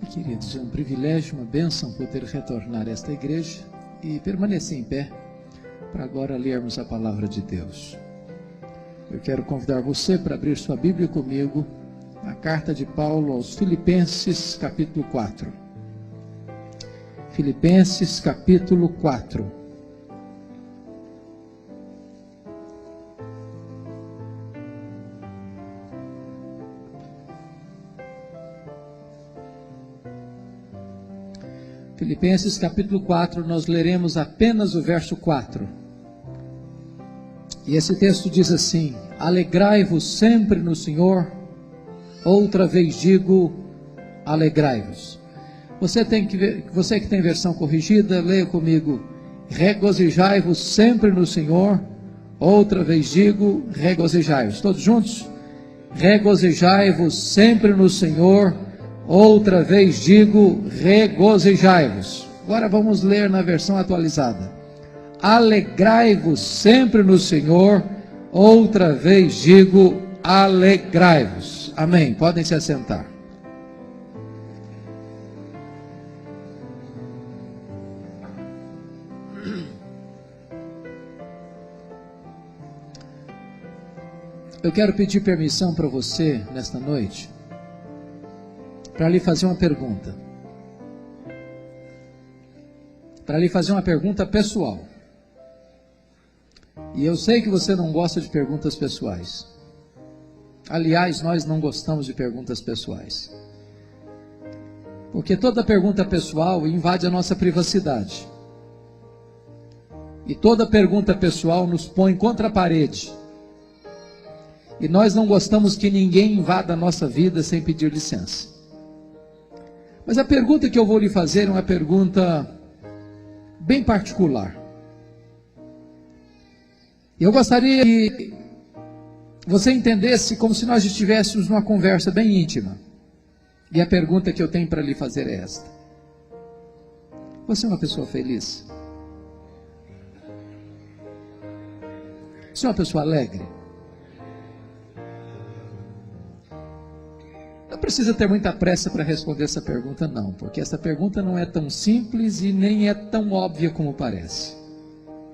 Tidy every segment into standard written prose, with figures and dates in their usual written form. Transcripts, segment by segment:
Queridos, é um privilégio, uma bênção poder retornar a esta igreja e permanecer em pé para agora lermos a palavra de Deus. Eu quero convidar você para abrir sua Bíblia comigo na carta de Paulo aos Filipenses, capítulo 4. Filipenses, capítulo 4. Filipenses capítulo 4, nós leremos apenas o verso 4. E esse texto diz assim: alegrai-vos sempre no Senhor, outra vez digo, alegrai-vos. Você que tem versão corrigida, leia comigo: regozijai-vos sempre no Senhor, outra vez digo, regozijai-vos. Todos juntos? Regozijai-vos sempre no Senhor, outra vez digo, regozijai-vos. Agora vamos ler na versão atualizada. Alegrai-vos sempre no Senhor, outra vez digo, alegrai-vos. Amém. Podem se assentar. Eu quero pedir permissão para você nesta noite para lhe fazer uma pergunta. Para lhe fazer uma pergunta pessoal. E eu sei que você não gosta de perguntas pessoais. Aliás, nós não gostamos de perguntas pessoais. Porque toda pergunta pessoal invade a nossa privacidade. E toda pergunta pessoal nos põe contra a parede. E nós não gostamos que ninguém invada a nossa vida sem pedir licença. Mas a pergunta que eu vou lhe fazer é uma pergunta bem particular. Eu gostaria que você entendesse como se nós estivéssemos numa conversa bem íntima. E a pergunta que eu tenho para lhe fazer é esta: você é uma pessoa feliz? Você é uma pessoa alegre? Não precisa ter muita pressa para responder essa pergunta, não, porque essa pergunta não é tão simples e nem é tão óbvia como parece.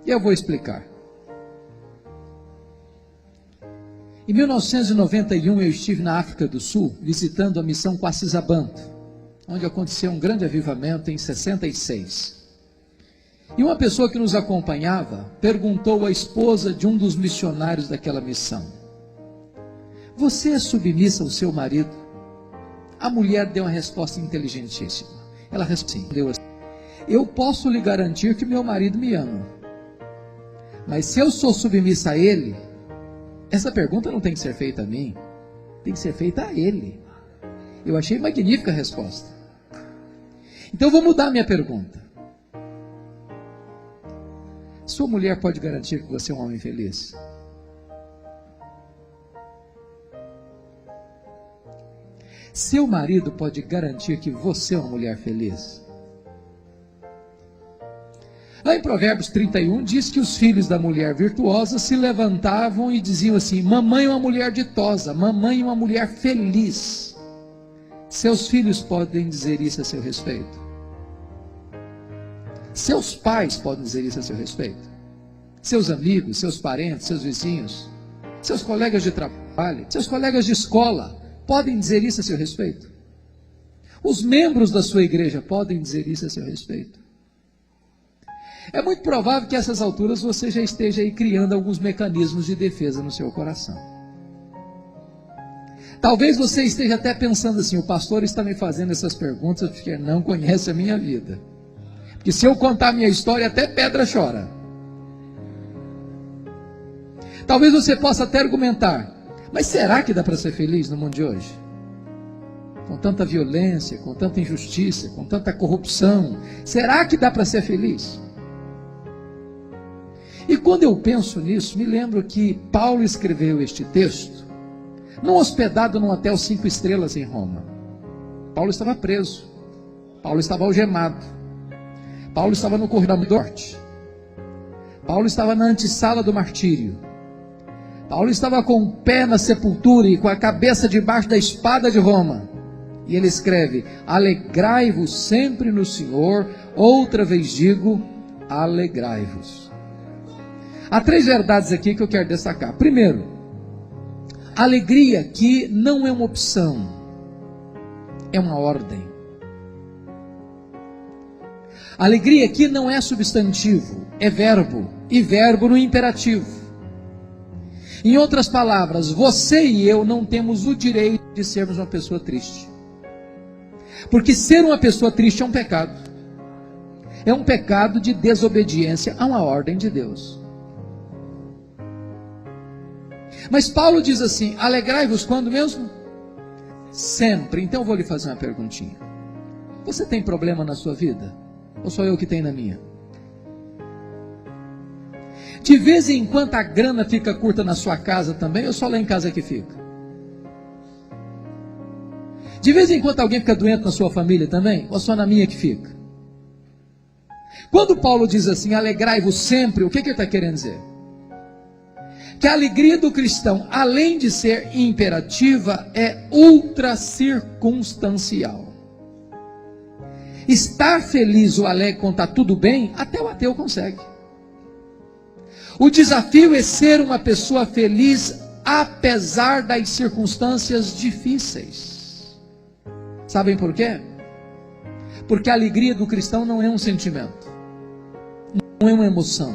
E eu vou explicar. Em 1991 eu estive na África do Sul visitando a missão Quacisabanto, onde aconteceu um grande avivamento em 66. E uma pessoa que nos acompanhava perguntou à esposa de um dos missionários daquela missão: você é submissa ao seu marido? A mulher deu uma resposta inteligentíssima. Ela respondeu assim: eu posso lhe garantir que meu marido me ama, mas se eu sou submissa a ele, essa pergunta não tem que ser feita a mim, tem que ser feita a ele. Eu achei magnífica a resposta. Então eu vou mudar a minha pergunta. Sua mulher pode garantir que você é um homem feliz? Seu marido pode garantir que você é uma mulher feliz? Lá em Provérbios 31 diz que os filhos da mulher virtuosa se levantavam e diziam assim: mamãe é uma mulher ditosa, mamãe é uma mulher feliz. Seus filhos podem dizer isso a seu respeito? Seus pais podem dizer isso a seu respeito? Seus amigos, seus parentes, seus vizinhos, seus colegas de trabalho, seus colegas de escola podem dizer isso a seu respeito? Os membros da sua igreja podem dizer isso a seu respeito? É muito provável que a essas alturas você já esteja aí criando alguns mecanismos de defesa no seu coração. Talvez você esteja até pensando assim: o pastor está me fazendo essas perguntas porque não conhece a minha vida. Porque se eu contar a minha história, até pedra chora. Talvez você possa até argumentar: mas será que dá para ser feliz no mundo de hoje? Com tanta violência, com tanta injustiça, com tanta corrupção, será que dá para ser feliz? E quando eu penso nisso, me lembro que Paulo escreveu este texto não hospedado num hotel 5 estrelas em Roma. Paulo estava preso, Paulo estava algemado, Paulo estava no corredor da morte, Paulo estava na antessala do martírio, Paulo estava com o pé na sepultura e com a cabeça debaixo da espada de Roma. E ele escreve: alegrai-vos sempre no Senhor. Outra vez digo, alegrai-vos. Há 3 verdades aqui que eu quero destacar. Primeiro, alegria aqui não é uma opção, é uma ordem. Alegria aqui não é substantivo, é verbo, e verbo no imperativo. Em outras palavras, você e eu não temos o direito de sermos uma pessoa triste. Porque ser uma pessoa triste é um pecado. É um pecado de desobediência a uma ordem de Deus. Mas Paulo diz assim: alegrai-vos quando mesmo? Sempre. Então eu vou lhe fazer uma perguntinha. Você tem problema na sua vida? Ou sou eu que tenho na minha? De vez em quando a grana fica curta na sua casa também, ou só lá em casa que fica? De vez em quando alguém fica doente na sua família também, ou só na minha que fica? Quando Paulo diz assim, alegrai-vos sempre, o que ele está querendo dizer? Que a alegria do cristão, além de ser imperativa, é ultra circunstancial. Estar feliz ou alegre quando está tudo bem, até o ateu consegue. O desafio é ser uma pessoa feliz apesar das circunstâncias difíceis. Sabem por quê? Porque a alegria do cristão não é um sentimento, não é uma emoção.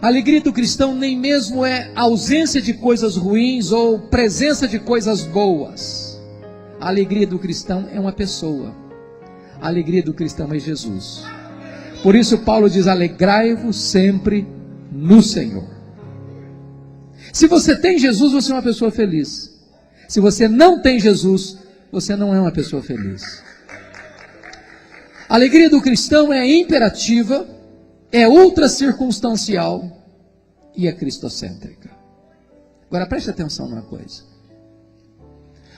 A alegria do cristão nem mesmo é ausência de coisas ruins ou presença de coisas boas. A alegria do cristão é uma pessoa. A alegria do cristão é Jesus. Por isso Paulo diz: alegrai-vos sempre no Senhor. Se você tem Jesus, você é uma pessoa feliz. Se você não tem Jesus, você não é uma pessoa feliz. A alegria do cristão é imperativa, é ultra circunstancial e é cristocêntrica. Agora preste atenção numa coisa.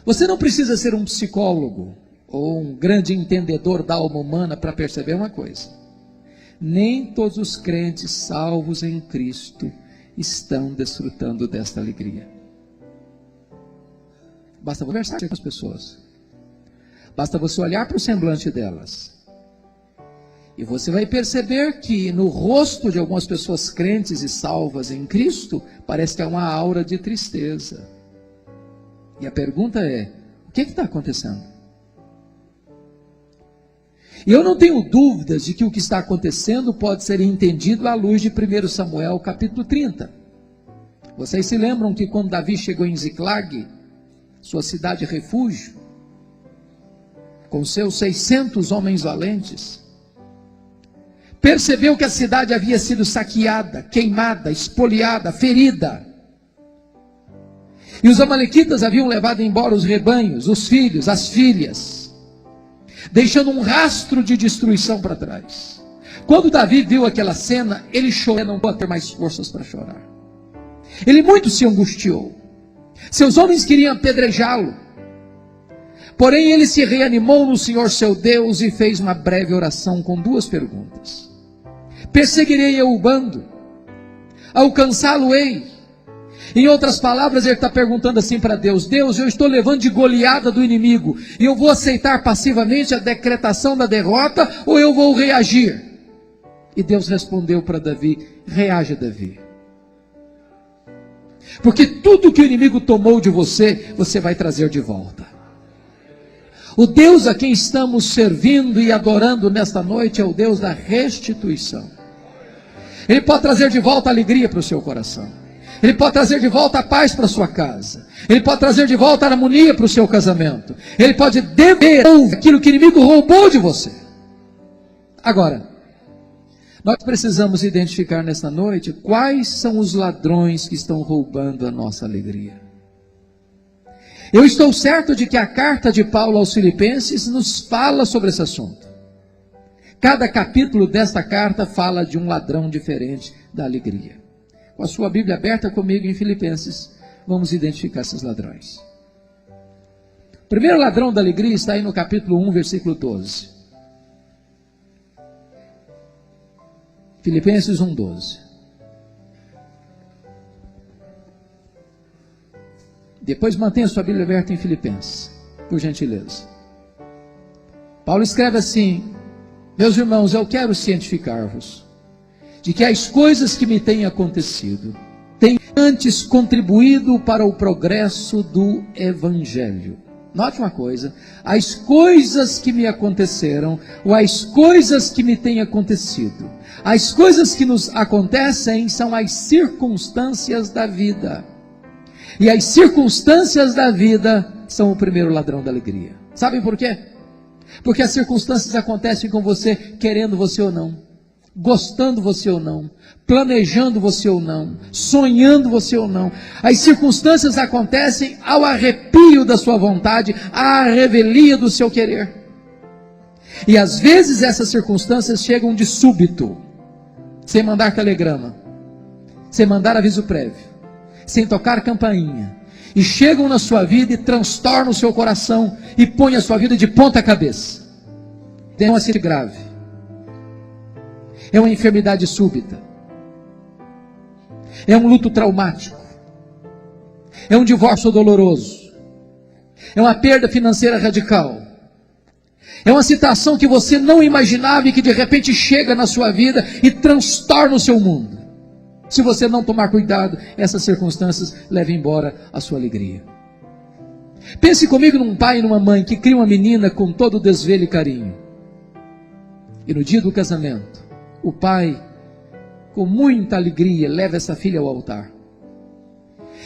Você não precisa ser um psicólogo ou um grande entendedor da alma humana para perceber uma coisa. Nem todos os crentes salvos em Cristo estão desfrutando desta alegria. Basta conversar com as pessoas. Basta você olhar para o semblante delas. E você vai perceber que no rosto de algumas pessoas crentes e salvas em Cristo, parece que há uma aura de tristeza. E a pergunta é: o que está acontecendo? E eu não tenho dúvidas de que o que está acontecendo pode ser entendido à luz de 1 Samuel capítulo 30. Vocês se lembram que quando Davi chegou em Ziclag, sua cidade refúgio, com seus 600 homens valentes, percebeu que a cidade havia sido saqueada, queimada, espoliada, ferida. E os amalequitas haviam levado embora os rebanhos, os filhos, as filhas, deixando um rastro de destruição para trás. Quando Davi viu aquela cena, ele chorou, não pôde ter mais forças para chorar. Ele muito se angustiou. Seus homens queriam apedrejá-lo. Porém, ele se reanimou no Senhor seu Deus e fez uma breve oração com 2 perguntas. Perseguirei eu o bando? Alcançá-lo-ei? Em outras palavras, ele está perguntando assim para Deus: Deus, eu estou levando de goleada do inimigo, e eu vou aceitar passivamente a decretação da derrota, ou eu vou reagir? E Deus respondeu para Davi: reaja, Davi. Porque tudo que o inimigo tomou de você, você vai trazer de volta. O Deus a quem estamos servindo e adorando nesta noite é o Deus da restituição. Ele pode trazer de volta a alegria para o seu coração. Ele pode trazer de volta a paz para a sua casa. Ele pode trazer de volta a harmonia para o seu casamento. Ele pode devolver aquilo que o inimigo roubou de você. Agora, nós precisamos identificar nesta noite quais são os ladrões que estão roubando a nossa alegria. Eu estou certo de que a carta de Paulo aos Filipenses nos fala sobre esse assunto. Cada capítulo desta carta fala de um ladrão diferente da alegria. Com a sua Bíblia aberta comigo em Filipenses, vamos identificar esses ladrões. O primeiro ladrão da alegria está aí no capítulo 1, versículo 12. Filipenses 1, 12. Depois mantenha sua Bíblia aberta em Filipenses. por gentileza. Paulo escreve assim: meus irmãos, eu quero cientificar-vos de que as coisas que me têm acontecido têm antes contribuído para o progresso do Evangelho. Note uma coisa: as coisas que me aconteceram, ou as coisas que me têm acontecido, as coisas que nos acontecem são as circunstâncias da vida. E as circunstâncias da vida são o primeiro ladrão da alegria. Sabem por quê? Porque as circunstâncias acontecem com você, querendo você ou não, gostando você ou não, planejando você ou não, sonhando você ou não. As circunstâncias acontecem ao arrepio da sua vontade, à revelia do seu querer. E às vezes essas circunstâncias chegam de súbito, sem mandar telegrama, sem mandar aviso prévio, sem tocar campainha, e chegam na sua vida e transtornam o seu coração e põem a sua vida de ponta cabeça. É um acidente grave, é uma enfermidade súbita, é um luto traumático, é um divórcio doloroso, é uma perda financeira radical, é uma situação que você não imaginava e que de repente chega na sua vida e transtorna o seu mundo. Se você não tomar cuidado, essas circunstâncias levam embora a sua alegria. Pense comigo num pai e numa mãe que cria uma menina com todo o desvelo e carinho. E no dia do casamento, o pai, com muita alegria, leva essa filha ao altar,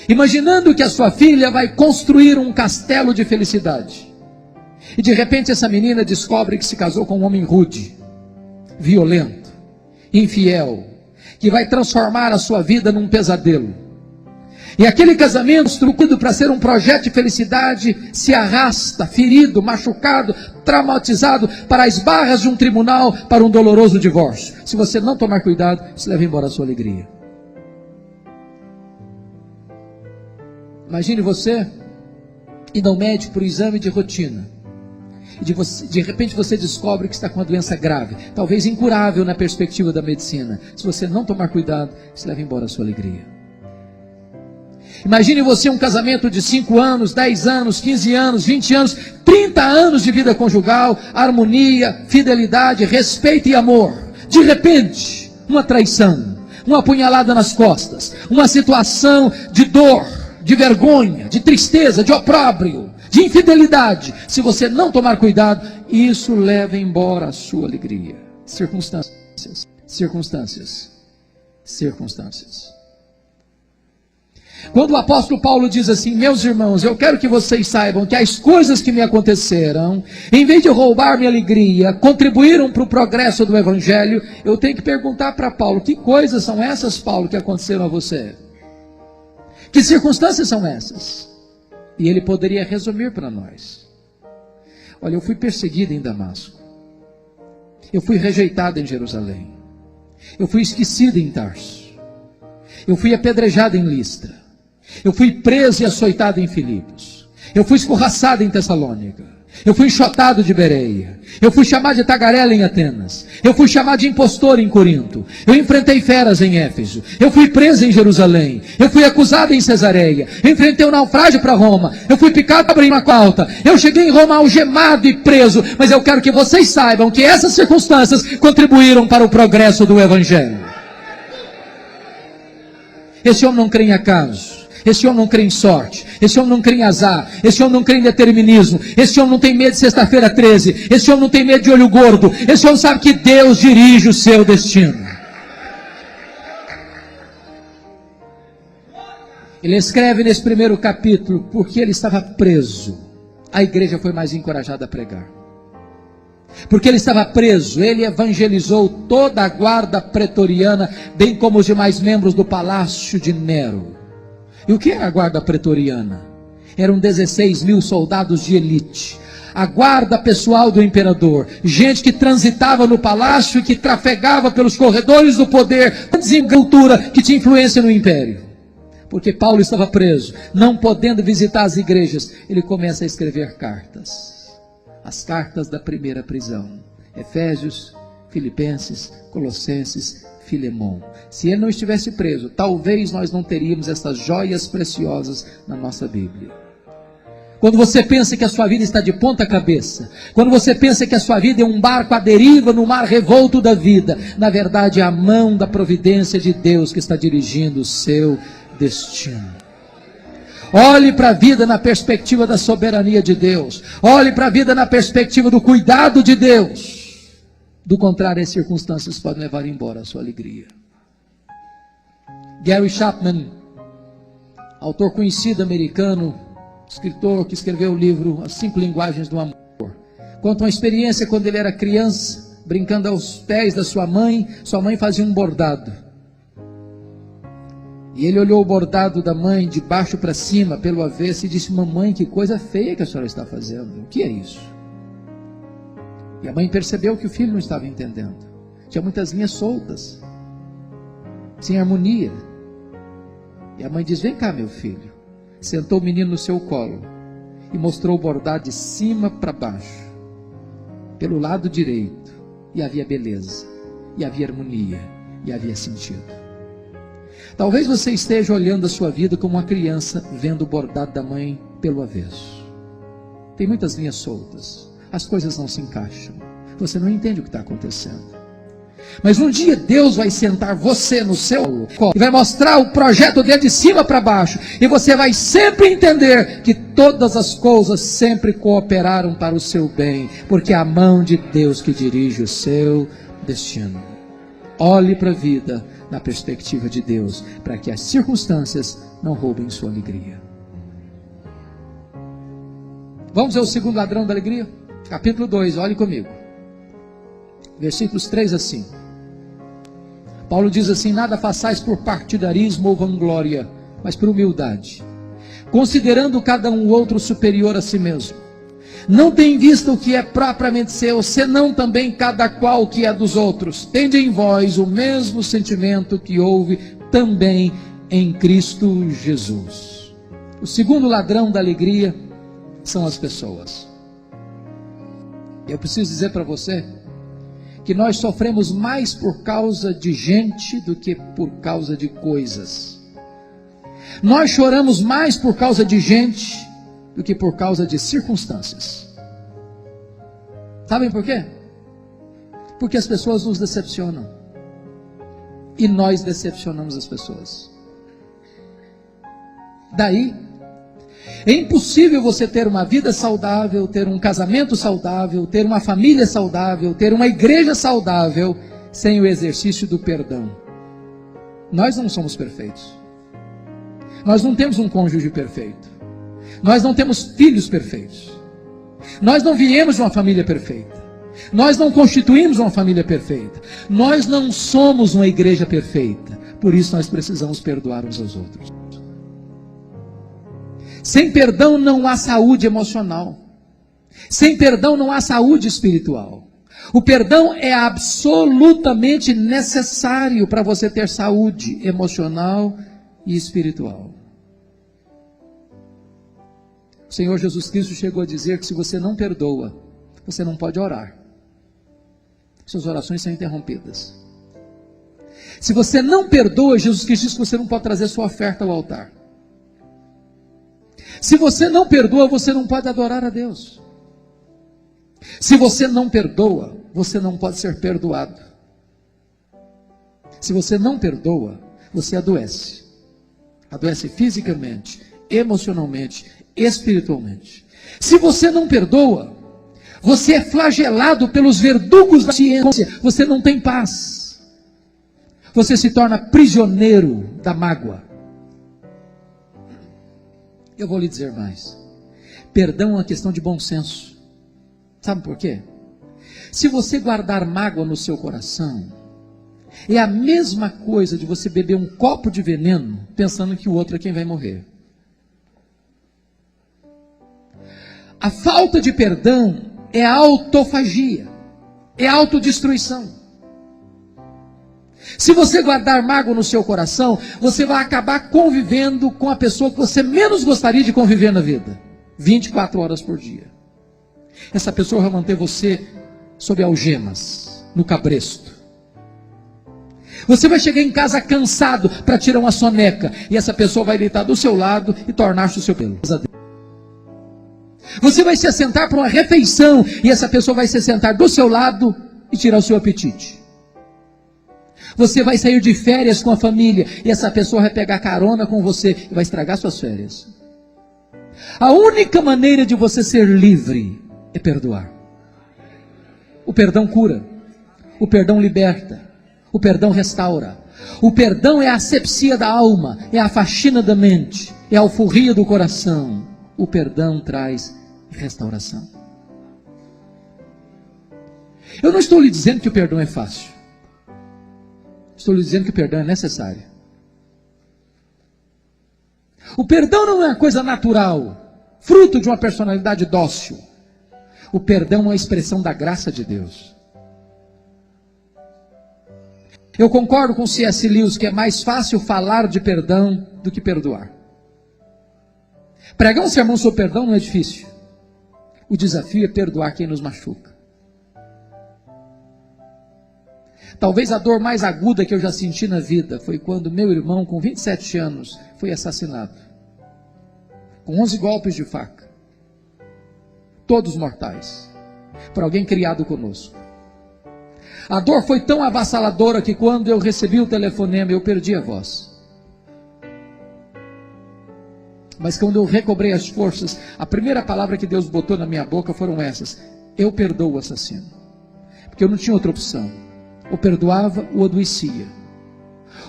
imaginando que a sua filha vai construir um castelo de felicidade. E de repente essa menina descobre que se casou com um homem rude, violento, infiel, que vai transformar a sua vida num pesadelo. E aquele casamento construído para ser um projeto de felicidade se arrasta, ferido, machucado, traumatizado, para as barras de um tribunal, para um doloroso divórcio. Se você não tomar cuidado, isso leva embora a sua alegria. Imagine você indo ao médico para o exame de rotina. E de repente você descobre que está com uma doença grave, talvez incurável na perspectiva da medicina. Se você não tomar cuidado, isso leva embora a sua alegria. Imagine você um casamento de 5 anos, 10 anos, 15 anos, 20 anos, 30 anos de vida conjugal, harmonia, fidelidade, respeito e amor. De repente, uma traição, uma apunhalada nas costas, uma situação de dor, de vergonha, de tristeza, de opróbrio, de infidelidade. Se você não tomar cuidado, isso leva embora a sua alegria. Circunstâncias, circunstâncias, circunstâncias. Quando o apóstolo Paulo diz assim: meus irmãos, eu quero que vocês saibam que as coisas que me aconteceram, em vez de roubar minha alegria, contribuíram para o progresso do Evangelho. Eu tenho que perguntar para Paulo: que coisas são essas, Paulo, que aconteceram a você? Que circunstâncias são essas? E ele poderia resumir para nós: olha, eu fui perseguido em Damasco, eu fui rejeitado em Jerusalém, eu fui esquecido em Tarso, eu fui apedrejado em Listra, eu fui preso e açoitado em Filipos, eu fui escorraçado em Tessalônica, eu fui enxotado de Bereia, eu fui chamado de tagarela em Atenas, eu fui chamado de impostor em Corinto, eu enfrentei feras em Éfeso, eu fui preso em Jerusalém, eu fui acusado em Cesareia, eu enfrentei um naufrágio para Roma, eu fui picado em uma falta, eu cheguei em Roma algemado e preso. Mas eu quero que vocês saibam que essas circunstâncias contribuíram para o progresso do Evangelho. Esse homem não crê em acaso, esse homem não crê em sorte, esse homem não crê em azar, esse homem não crê em determinismo, esse homem não tem medo de sexta-feira 13, esse homem não tem medo de olho gordo, esse homem sabe que Deus dirige o seu destino. Ele escreve nesse primeiro capítulo: porque ele estava preso, a igreja foi mais encorajada a pregar. Porque ele estava preso, ele evangelizou toda a guarda pretoriana, bem como os demais membros do palácio de Nero. E o que é a guarda pretoriana? Eram 16.000 soldados de elite, a guarda pessoal do imperador, gente que transitava no palácio e que trafegava pelos corredores do poder, cultura que tinha influência no império. Porque Paulo estava preso, não podendo visitar as igrejas, ele começa a escrever cartas, as cartas da primeira prisão: Efésios, Filipenses, Colossenses, Filemão. Se ele não estivesse preso, talvez nós não teríamos essas joias preciosas na nossa Bíblia. Quando você pensa que a sua vida está de ponta cabeça, quando você pensa que a sua vida é um barco à deriva no mar revolto da vida, na verdade é a mão da providência de Deus que está dirigindo o seu destino. Olhe para a vida na perspectiva da soberania de Deus. Olhe para a vida na perspectiva do cuidado de Deus. Do contrário, as circunstâncias podem levar embora a sua alegria. Gary Chapman, autor conhecido americano, escritor que escreveu o livro As 5 Linguagens do Amor, conta uma experiência quando ele era criança, brincando aos pés da sua mãe fazia um bordado. E ele olhou o bordado da mãe de baixo para cima, pelo avesso, e disse: mamãe, que coisa feia que a senhora está fazendo, o que é isso? E a mãe percebeu que o filho não estava entendendo, tinha muitas linhas soltas, sem harmonia. E a mãe diz: vem cá, meu filho. Sentou o menino no seu colo e mostrou o bordado de cima para baixo, pelo lado direito, e havia beleza, e havia harmonia, e havia sentido. Talvez você esteja olhando a sua vida como uma criança vendo o bordado da mãe pelo avesso. Tem muitas linhas soltas, as coisas não se encaixam, você não entende o que está acontecendo. Mas um dia Deus vai sentar você no seu colo e vai mostrar o projeto dele de cima para baixo, e você vai sempre entender que todas as coisas sempre cooperaram para o seu bem, porque é a mão de Deus que dirige o seu destino. Olhe para a vida na perspectiva de Deus, para que as circunstâncias não roubem sua alegria. Vamos ver o segundo ladrão da alegria? Capítulo 2, olhe comigo. Versículos 3 a 5. Paulo diz assim: nada façais por partidarismo ou vanglória, mas por humildade, considerando cada um o outro superior a si mesmo. Não tem em vista o que é propriamente seu, senão também cada qual o que é dos outros. Tende em vós o mesmo sentimento que houve também em Cristo Jesus. O segundo ladrão da alegria são as pessoas. Eu preciso dizer para você que nós sofremos mais por causa de gente do que por causa de coisas. Nós choramos mais por causa de gente do que por causa de circunstâncias. Sabem por quê? Porque as pessoas nos decepcionam. E nós decepcionamos as pessoas. Daí, é impossível você ter uma vida saudável, ter um casamento saudável, ter uma família saudável, ter uma igreja saudável, sem o exercício do perdão. Nós não somos perfeitos. Nós não temos um cônjuge perfeito. Nós não temos filhos perfeitos. Nós não viemos de uma família perfeita. Nós não constituímos uma família perfeita. Nós não somos uma igreja perfeita. Por isso nós precisamos perdoar uns aos outros. Sem perdão não há saúde emocional. Sem perdão não há saúde espiritual. O perdão é absolutamente necessário para você ter saúde emocional e espiritual. O Senhor Jesus Cristo chegou a dizer que se você não perdoa, você não pode orar. Suas orações são interrompidas. Se você não perdoa, Jesus Cristo diz que você não pode trazer sua oferta ao altar. Se você não perdoa, você não pode adorar a Deus. Se você não perdoa, você não pode ser perdoado. Se você não perdoa, você adoece. Adoece fisicamente, emocionalmente, espiritualmente. Se você não perdoa, você é flagelado pelos verdugos da ciência. Você não tem paz. Você se torna prisioneiro da mágoa. Eu vou lhe dizer mais. Perdão é uma questão de bom senso. Sabe por quê? Se você guardar mágoa no seu coração, é a mesma coisa de você beber um copo de veneno, pensando que o outro é quem vai morrer. A falta de perdão é autofagia, é autodestruição. Se você guardar mágoa no seu coração, você vai acabar convivendo com a pessoa que você menos gostaria de conviver na vida, 24 horas por dia. Essa pessoa vai manter você sob algemas, no cabresto. Você vai chegar em casa cansado para tirar uma soneca, e essa pessoa vai deitar do seu lado e tornar-se o seu pelo. Você vai se assentar para uma refeição e essa pessoa vai se sentar do seu lado e tirar o seu apetite. Você vai sair de férias com a família e essa pessoa vai pegar carona com você e vai estragar suas férias. A única maneira de você ser livre é perdoar. O perdão cura, o perdão liberta, o perdão restaura. O perdão é a asepsia da alma, é a faxina da mente, é a alforria do coração. O perdão traz restauração. Eu não estou lhe dizendo que o perdão é fácil. Estou lhe dizendo que o perdão é necessário. O perdão não é uma coisa natural, fruto de uma personalidade dócil. O perdão é uma expressão da graça de Deus. Eu concordo com C.S. Lewis que é mais fácil falar de perdão do que perdoar. Pregar um sermão sobre perdão não é difícil. O desafio é perdoar quem nos machuca. Talvez a dor mais aguda que eu já senti na vida foi quando meu irmão, com 27 anos, foi assassinado. Com 11 golpes de faca. Todos mortais. Por alguém criado conosco. A dor foi tão avassaladora que quando eu recebi o telefonema, eu perdi a voz. Mas quando eu recobrei as forças, a primeira palavra que Deus botou na minha boca foram essas: eu perdoo o assassino. Porque eu não tinha outra opção. Ou perdoava ou adoecia.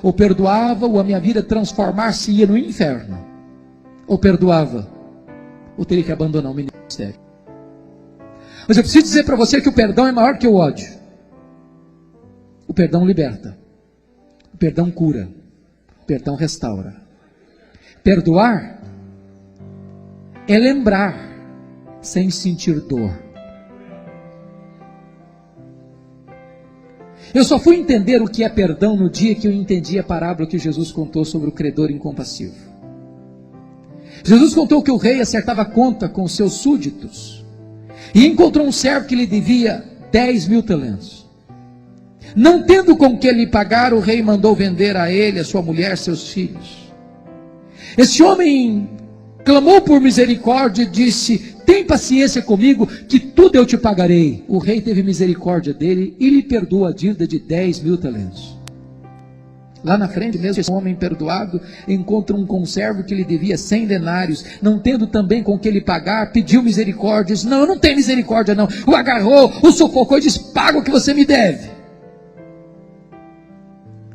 Ou perdoava ou a minha vida transformar-se-ia no inferno. Ou perdoava ou teria que abandonar o ministério. Mas eu preciso dizer para você que o perdão é maior que o ódio. O perdão liberta. O perdão cura. O perdão restaura. Perdoar é lembrar sem sentir dor. Eu só fui entender o que é perdão no dia que eu entendi a parábola que Jesus contou sobre o credor incompassivo. Jesus contou que o rei acertava conta com seus súditos e encontrou um servo que lhe devia 10.000 talentos. Não tendo com que lhe pagar, o rei mandou vender a ele, a sua mulher, seus filhos. Esse homem clamou por misericórdia e disse: tem paciência comigo, que tudo eu te pagarei. O rei teve misericórdia dele e lhe perdoou a dívida de 10.000 talentos. Lá na frente mesmo, esse homem perdoado encontra um conservo que lhe devia 100 denários. Não tendo também com que lhe pagar, pediu misericórdia. Disse: não, eu não tenho misericórdia não. O agarrou, o sufocou e disse: paga o que você me deve.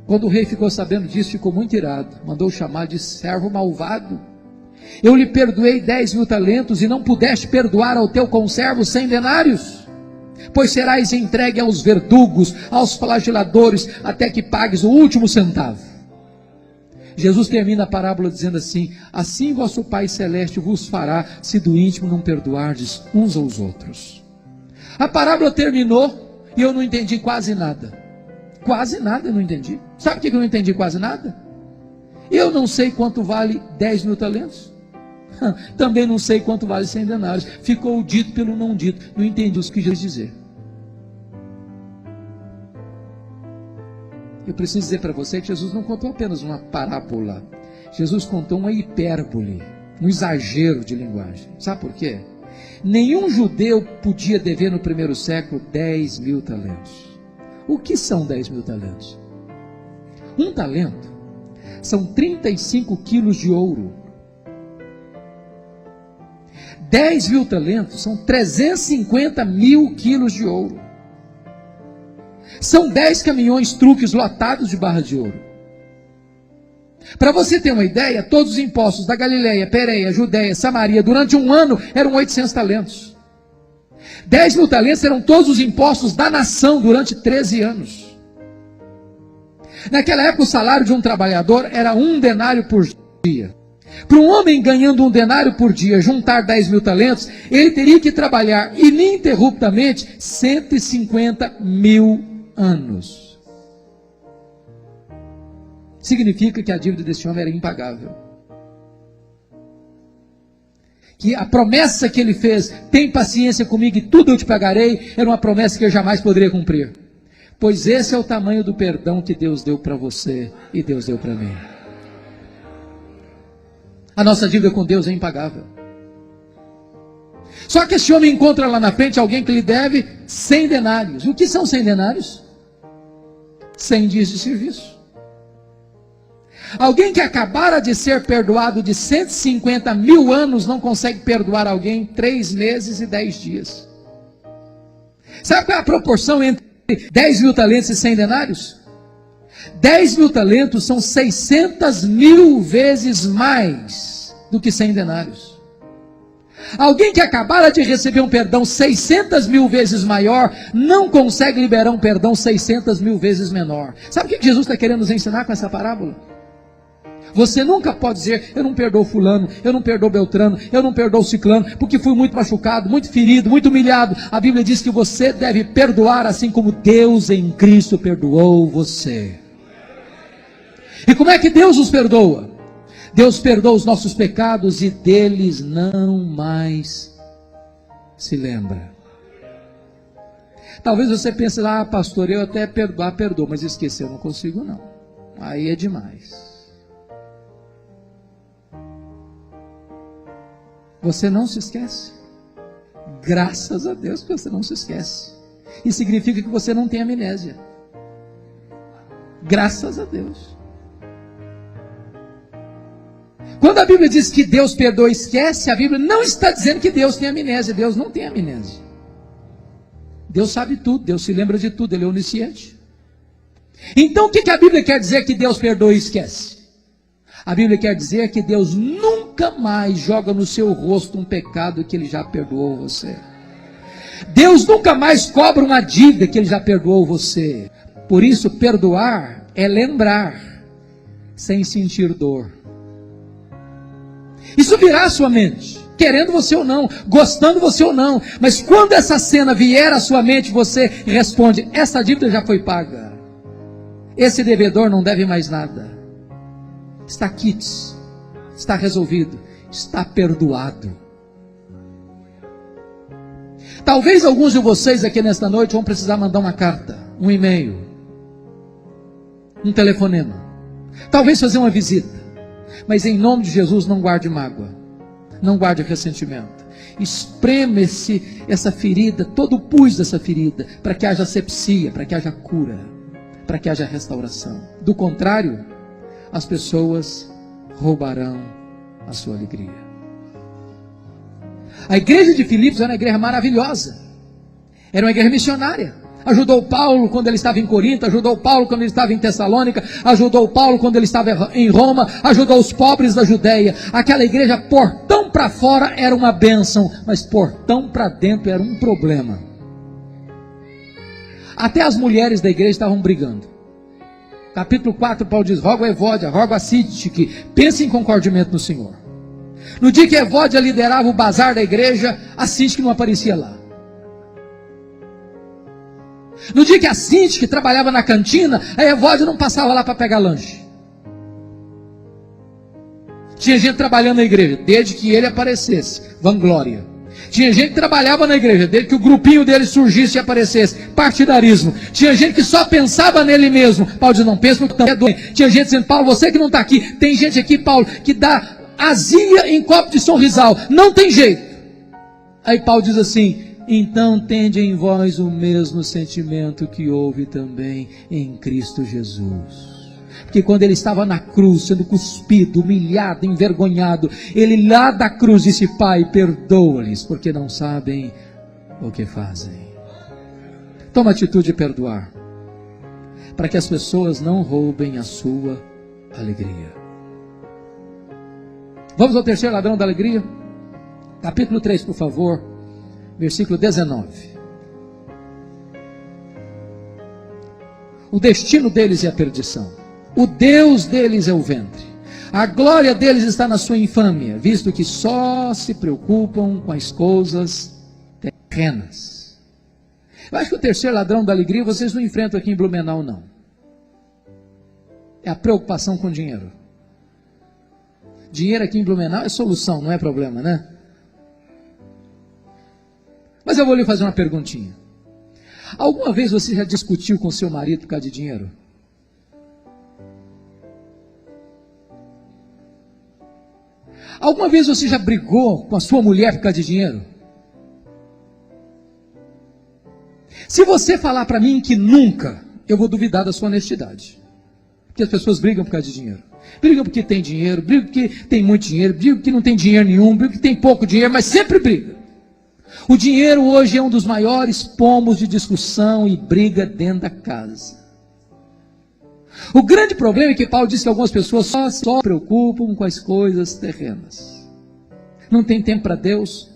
Quando o rei ficou sabendo disso, ficou muito irado. Mandou chamar de servo malvado. Eu lhe perdoei 10.000 talentos e não pudeste perdoar ao teu conservo 100 denários? Pois serás entregue aos verdugos, aos flageladores, até que pagues o último centavo. Jesus termina a parábola dizendo assim: assim vosso Pai Celeste vos fará, se do íntimo não perdoardes uns aos outros. A parábola terminou e eu não entendi quase nada. Quase nada eu não entendi. Sabe por que eu não entendi quase nada? Eu não sei quanto vale 10.000 talentos. Também não sei quanto vale 100 denários. Ficou o dito pelo não dito. Não entendi o que Jesus dizer. Eu preciso dizer para você que Jesus não contou apenas uma parábola. Jesus contou uma hipérbole, um exagero de linguagem. Sabe por quê? Nenhum judeu podia dever no primeiro século 10.000 talentos. O que são 10.000 talentos? Um talento são 35 quilos de ouro. 10.000 talentos são 350.000 quilos de ouro. São 10 caminhões truques lotados de barra de ouro. Para você ter uma ideia, todos os impostos da Galileia, Pérea, Judéia, Samaria, durante um ano, eram 800 talentos. 10.000 talentos eram todos os impostos da nação durante 13 anos. Naquela época o salário de um trabalhador era 1 denário por dia. Para um homem ganhando 1 denário por dia, juntar 10.000 talentos, ele teria que trabalhar ininterruptamente 150.000 anos. Significa que a dívida desse homem era impagável. Que a promessa que ele fez, tem paciência comigo e tudo eu te pagarei, era uma promessa que eu jamais poderia cumprir. Pois esse é o tamanho do perdão que Deus deu para você e Deus deu para mim. A nossa dívida com Deus é impagável. Só que esse homem encontra lá na frente alguém que lhe deve 100 denários. O que são 100 denários? 100 dias de serviço. Alguém que acabara de ser perdoado de 150 mil anos não consegue perdoar alguém em 3 meses e 10 dias. Sabe qual é a proporção entre 10 mil talentos e 100 denários? 10 mil talentos são 600 mil vezes mais do que 100 denários. Alguém que acabara de receber um perdão 600 mil vezes maior, não consegue liberar um perdão 600 mil vezes menor. Sabe o que Jesus está querendo nos ensinar com essa parábola? Você nunca pode dizer, eu não perdoo fulano, eu não perdoo Beltrano, eu não perdoo ciclano, porque fui muito machucado, muito ferido, muito humilhado. A Bíblia diz que você deve perdoar assim como Deus em Cristo perdoou você. E como é que Deus nos perdoa? Deus perdoa os nossos pecados e deles não mais se lembra. Talvez você pense, pastor, eu até perdoo, mas esquecer eu não consigo não. Aí é demais. Você não se esquece. Graças a Deus que você não se esquece. Isso significa que você não tem amnésia. Graças a Deus. Quando a Bíblia diz que Deus perdoa e esquece, a Bíblia não está dizendo que Deus tem amnésia. Deus não tem amnésia. Deus sabe tudo, Deus se lembra de tudo, Ele é onisciente. Então o que a Bíblia quer dizer que Deus perdoa e esquece? A Bíblia quer dizer que Deus nunca mais joga no seu rosto um pecado que Ele já perdoou você. Deus nunca mais cobra uma dívida que Ele já perdoou você. Por isso, perdoar é lembrar, sem sentir dor. Isso virá à sua mente, querendo você ou não, gostando você ou não. Mas quando essa cena vier à sua mente, você responde, essa dívida já foi paga. Esse devedor não deve mais nada. Está quites, está resolvido, está perdoado. Talvez alguns de vocês aqui nesta noite vão precisar mandar uma carta, um e-mail, um telefonema, talvez fazer uma visita, mas em nome de Jesus não guarde mágoa, não guarde ressentimento, espreme essa ferida, todo o pus dessa ferida, para que haja asepsia, para que haja cura, para que haja restauração. Do contrário, as pessoas roubarão a sua alegria. A igreja de Filipos era uma igreja maravilhosa, era uma igreja missionária. Ajudou Paulo quando ele estava em Corinto, ajudou Paulo quando ele estava em Tessalônica, ajudou Paulo quando ele estava em Roma, ajudou os pobres da Judeia. Aquela igreja, portão para fora era uma bênção, mas portão para dentro era um problema. Até as mulheres da igreja estavam brigando. Capítulo 4, Paulo diz, rogo a Evódia, rogo a Sintique, pense em concordimento no Senhor. No dia que Evódia liderava o bazar da igreja, a Sintique não aparecia lá. No dia que a Sintique trabalhava na cantina, a Evódia não passava lá para pegar lanche. Tinha gente trabalhando na igreja, desde que ele aparecesse, vanglória. Tinha gente que trabalhava na igreja, desde que o grupinho dele surgisse e aparecesse, partidarismo. Tinha gente que só pensava nele mesmo. Paulo diz, não pensa porque é doente. Tinha gente dizendo, Paulo, você que não está aqui, tem gente aqui, Paulo, que dá azia em copo de sorrisal, não tem jeito. Aí Paulo diz assim, então tende em vós o mesmo sentimento que houve também em Cristo Jesus. Porque quando ele estava na cruz, sendo cuspido, humilhado, envergonhado, ele lá da cruz disse, Pai, perdoa-lhes, porque não sabem o que fazem. Toma a atitude de perdoar, para que as pessoas não roubem a sua alegria. Vamos ao terceiro ladrão da alegria? Capítulo 3, por favor, versículo 19. O destino deles é a perdição. O Deus deles é o ventre. A glória deles está na sua infâmia, visto que só se preocupam com as coisas terrenas. Eu acho que o terceiro ladrão da alegria vocês não enfrentam aqui em Blumenau, não. É a preocupação com dinheiro. Dinheiro aqui em Blumenau é solução, não é problema, né? Mas eu vou lhe fazer uma perguntinha. Alguma vez você já discutiu com seu marido por causa de dinheiro? Alguma vez você já brigou com a sua mulher por causa de dinheiro? Se você falar para mim que nunca, eu vou duvidar da sua honestidade. Porque as pessoas brigam por causa de dinheiro. Brigam porque tem dinheiro, brigam porque tem muito dinheiro, brigam porque não tem dinheiro nenhum, brigam porque tem pouco dinheiro, mas sempre briga. O dinheiro hoje é um dos maiores pomos de discussão e briga dentro da casa. O grande problema é que Paulo diz que algumas pessoas só se preocupam com as coisas terrenas. Não tem tempo para Deus,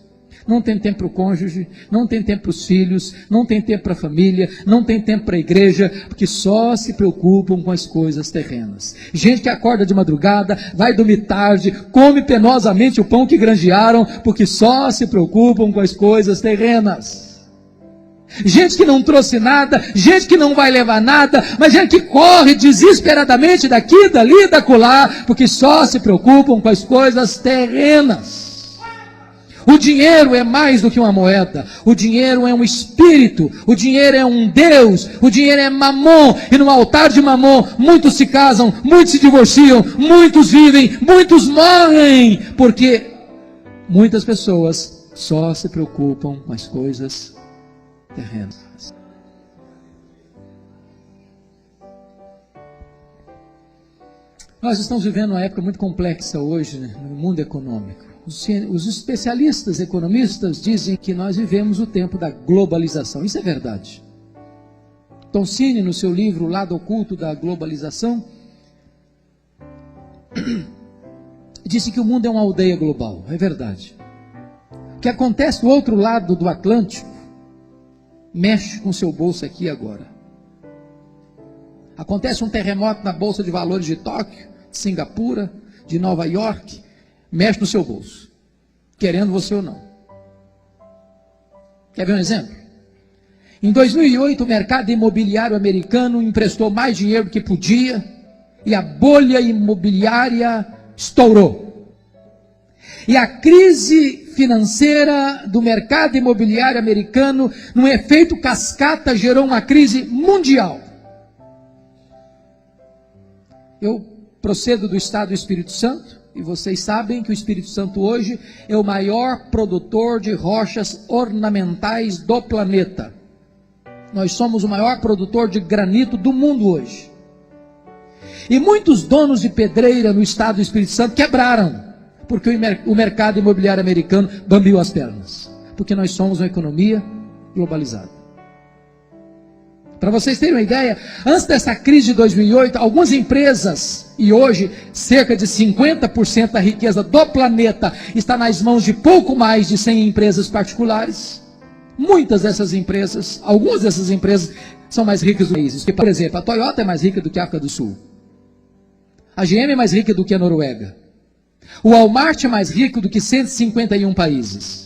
não tem tempo para o cônjuge, não tem tempo para os filhos, não tem tempo para a família, não tem tempo para a igreja, porque só se preocupam com as coisas terrenas. Gente que acorda de madrugada, vai dormir tarde, come penosamente o pão que granjearam, porque só se preocupam com as coisas terrenas. Gente que não trouxe nada, gente que não vai levar nada, mas gente que corre desesperadamente daqui, dali, da acolá, porque só se preocupam com as coisas terrenas. O dinheiro é mais do que uma moeda, o dinheiro é um espírito, o dinheiro é um Deus, o dinheiro é Mamon, e no altar de Mamon, muitos se casam, muitos se divorciam, muitos vivem, muitos morrem, porque muitas pessoas só se preocupam com as coisas terrenas. Nós estamos vivendo uma época muito complexa hoje, né, no mundo econômico. Os especialistas economistas dizem que nós vivemos o tempo da globalização. Isso é verdade. Tom Cine, no seu livro O Lado Oculto da Globalização, disse que o mundo é uma aldeia global. É verdade. O que acontece do outro lado do Atlântico mexe com seu bolso aqui agora. Acontece um terremoto na Bolsa de Valores de Tóquio, de Singapura, de Nova York, mexe no seu bolso, querendo você ou não. Quer ver um exemplo? Em 2008, o mercado imobiliário americano emprestou mais dinheiro do que podia, e a bolha imobiliária estourou. E a crise financeira do mercado imobiliário americano, num efeito cascata, gerou uma crise mundial. Eu procedo do estado do Espírito Santo, e vocês sabem que o Espírito Santo hoje é o maior produtor de rochas ornamentais do planeta. Nós somos o maior produtor de granito do mundo hoje. E muitos donos de pedreira no estado do Espírito Santo quebraram, porque o mercado imobiliário americano bambiou as pernas. Porque nós somos uma economia globalizada. Para vocês terem uma ideia, antes dessa crise de 2008, algumas empresas, e hoje cerca de 50% da riqueza do planeta está nas mãos de pouco mais de 100 empresas particulares. Muitas dessas empresas, algumas dessas empresas são mais ricas do país. Por exemplo, a Toyota é mais rica do que a África do Sul. A GM é mais rica do que a Noruega. O Walmart é mais rico do que 151 países.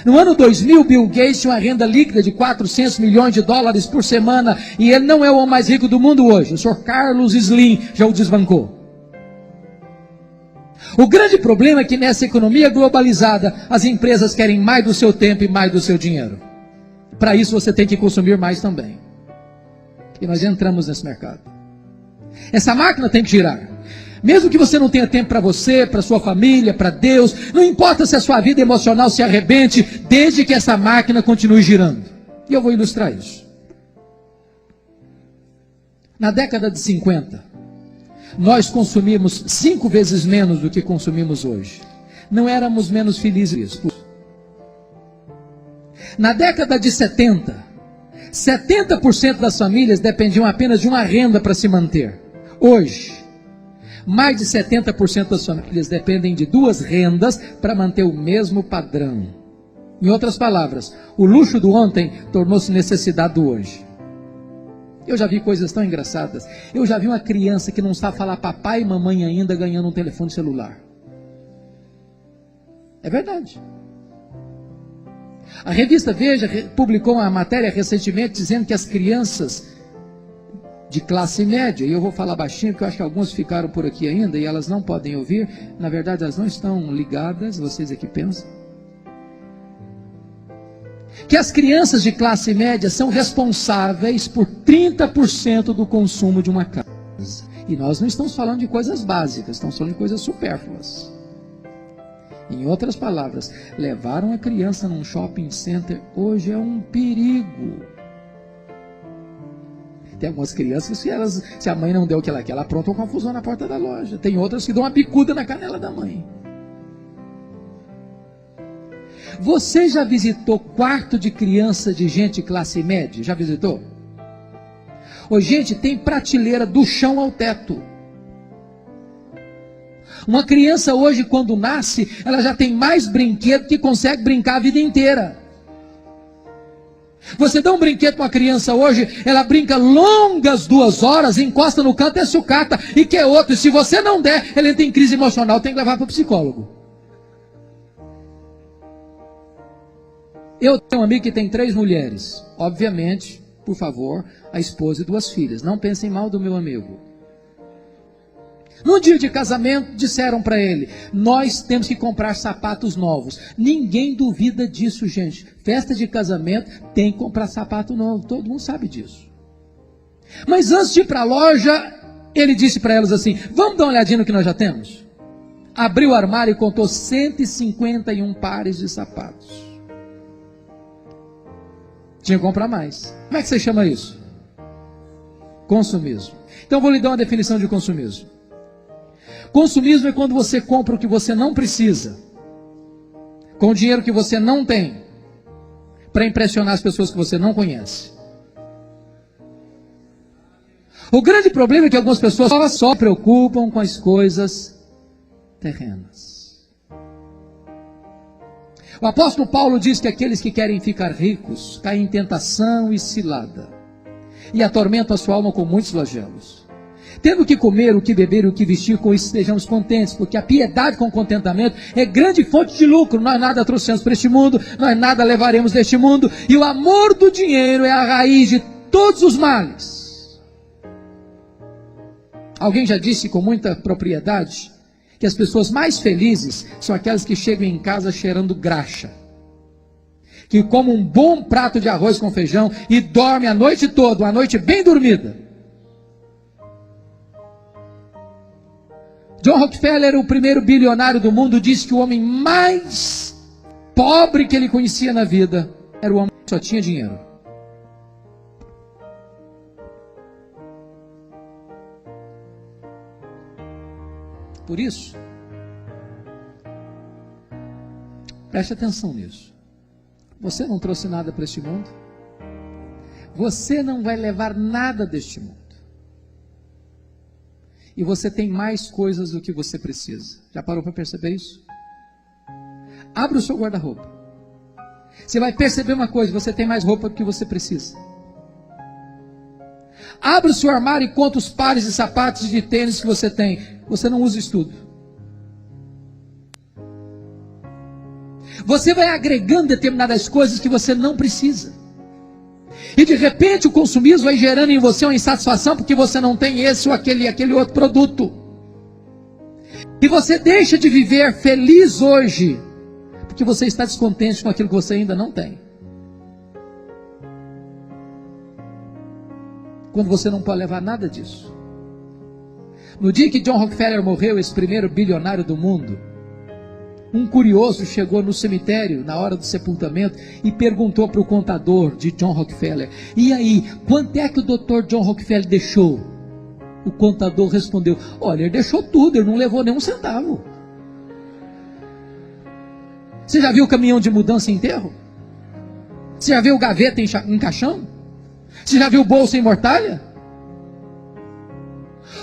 No ano 2000, Bill Gates tinha uma renda líquida de 400 milhões de dólares por semana, e ele não é o homem mais rico do mundo hoje. O senhor Carlos Slim já o desbancou. O grande problema é que nessa economia globalizada, as empresas querem mais do seu tempo e mais do seu dinheiro. Para isso você tem que consumir mais também. E nós entramos nesse mercado. Essa máquina tem que girar. Mesmo que você não tenha tempo para você, para sua família, para Deus, não importa se a sua vida emocional se arrebente, desde que essa máquina continue girando. E eu vou ilustrar isso. Na década de 50, nós consumimos 5 vezes menos do que consumimos hoje. Não éramos menos felizes. Na década de 70, 70% das famílias dependiam apenas de uma renda para se manter. Hoje, mais de 70% das famílias dependem de 2 rendas para manter o mesmo padrão. Em outras palavras, o luxo do ontem tornou-se necessidade do hoje. Eu já vi coisas tão engraçadas. Eu já vi uma criança que não sabe falar papai e mamãe ainda ganhando um telefone celular. É verdade. A revista Veja publicou uma matéria recentemente dizendo que as crianças de classe média, e eu vou falar baixinho porque eu acho que alguns ficaram por aqui ainda e elas não podem ouvir, na verdade elas não estão ligadas, vocês aqui pensam, que as crianças de classe média são responsáveis por 30% do consumo de uma casa. E nós não estamos falando de coisas básicas, estamos falando de coisas supérfluas. Em outras palavras, levar uma criança num shopping center hoje é um perigo. Tem algumas crianças que se a mãe não deu o que ela quer, ela apronta uma confusão na porta da loja. Tem outras que dão uma bicuda na canela da mãe. Você já visitou quarto de criança de gente classe média? Já visitou? Ô, gente, tem prateleira do chão ao teto. Uma criança hoje, quando nasce, ela já tem mais brinquedo que consegue brincar a vida inteira. Você dá um brinquedo para uma criança hoje, ela brinca longas 2 horas, encosta no canto e é sucata, e quer outro. E se você não der, ela entra em crise emocional, tem que levar para o psicólogo. Eu tenho um amigo que tem 3 mulheres. Obviamente, por favor, a esposa e 2 filhas. Não pensem mal do meu amigo. No dia de casamento, disseram para ele: nós temos que comprar sapatos novos. Ninguém duvida disso, gente. Festa de casamento tem que comprar sapato novo. Todo mundo sabe disso. Mas antes de ir para a loja, ele disse para elas assim: vamos dar uma olhadinha no que nós já temos? Abriu o armário e contou 151 pares de sapatos. Tinha que comprar mais. Como é que você chama isso? Consumismo. Então vou lhe dar uma definição de consumismo. Consumismo é quando você compra o que você não precisa, com o dinheiro que você não tem, para impressionar as pessoas que você não conhece. O grande problema é que algumas pessoas só preocupam com as coisas terrenas. O apóstolo Paulo diz que aqueles que querem ficar ricos caem em tentação e cilada, e atormentam a sua alma com muitos flagelos. Tendo o que comer, o que beber, o que vestir, com isso estejamos contentes, porque a piedade com contentamento é grande fonte de lucro. Nós nada trouxemos para este mundo, nós nada levaremos deste mundo, e o amor do dinheiro é a raiz de todos os males. Alguém já disse com muita propriedade que as pessoas mais felizes são aquelas que chegam em casa cheirando graxa, que comem um bom prato de arroz com feijão e dormem a noite toda, uma noite bem dormida. John Rockefeller, o primeiro bilionário do mundo, disse que o homem mais pobre que ele conhecia na vida era o homem que só tinha dinheiro. Por isso, preste atenção nisso. Você não trouxe nada para este mundo. Você não vai levar nada deste mundo. E você tem mais coisas do que você precisa. Já parou para perceber isso? Abra o seu guarda-roupa. Você vai perceber uma coisa: você tem mais roupa do que você precisa. Abra o seu armário e conta os pares de sapatos e de tênis que você tem. Você não usa isso tudo. Você vai agregando determinadas coisas que você não precisa. E de repente o consumismo vai gerando em você uma insatisfação porque você não tem esse ou aquele outro produto. E você deixa de viver feliz hoje porque você está descontente com aquilo que você ainda não tem. Quando você não pode levar nada disso. No dia que John Rockefeller morreu, esse primeiro bilionário do mundo, um curioso chegou no cemitério na hora do sepultamento e perguntou para o contador de John Rockefeller: e aí, quanto é que o Dr. John Rockefeller deixou? O contador respondeu: olha, ele deixou tudo, ele não levou nenhum centavo. Você já viu o caminhão de mudança em enterro? Você já viu gaveta em caixão? Você já viu bolsa em mortalha?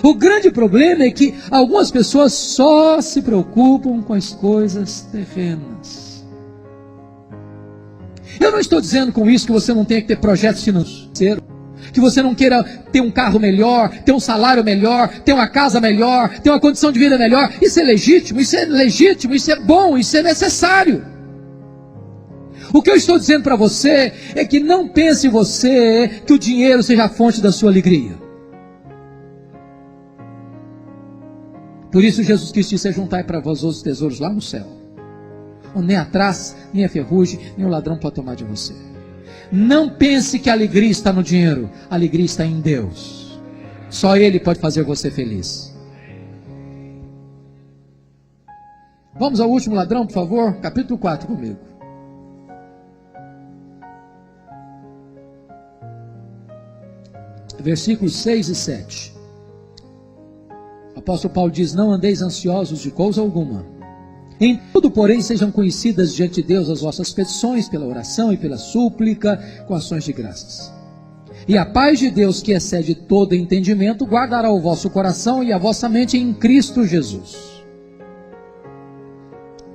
O grande problema é que algumas pessoas só se preocupam com as coisas terrenas. Eu não estou dizendo com isso que você não tenha que ter projetos financeiros, que você não queira ter um carro melhor, ter um salário melhor, ter uma casa melhor, ter uma condição de vida melhor. Isso é legítimo, isso é bom, isso é necessário. O que eu estou dizendo para você é que não pense você que o dinheiro seja a fonte da sua alegria. Por isso Jesus Cristo disse: juntai para vós os tesouros lá no céu, onde nem a traça, nem a ferrugem, nem o ladrão pode tomar de você. Não pense que a alegria está no dinheiro. A alegria está em Deus. Só Ele pode fazer você feliz. Vamos ao último ladrão, por favor. Capítulo 4 comigo. versículos 6 e 7. O apóstolo Paulo diz: não andeis ansiosos de coisa alguma. Em tudo, porém, sejam conhecidas diante de Deus as vossas petições, pela oração e pela súplica, com ações de graças. E a paz de Deus, que excede todo entendimento, guardará o vosso coração e a vossa mente em Cristo Jesus.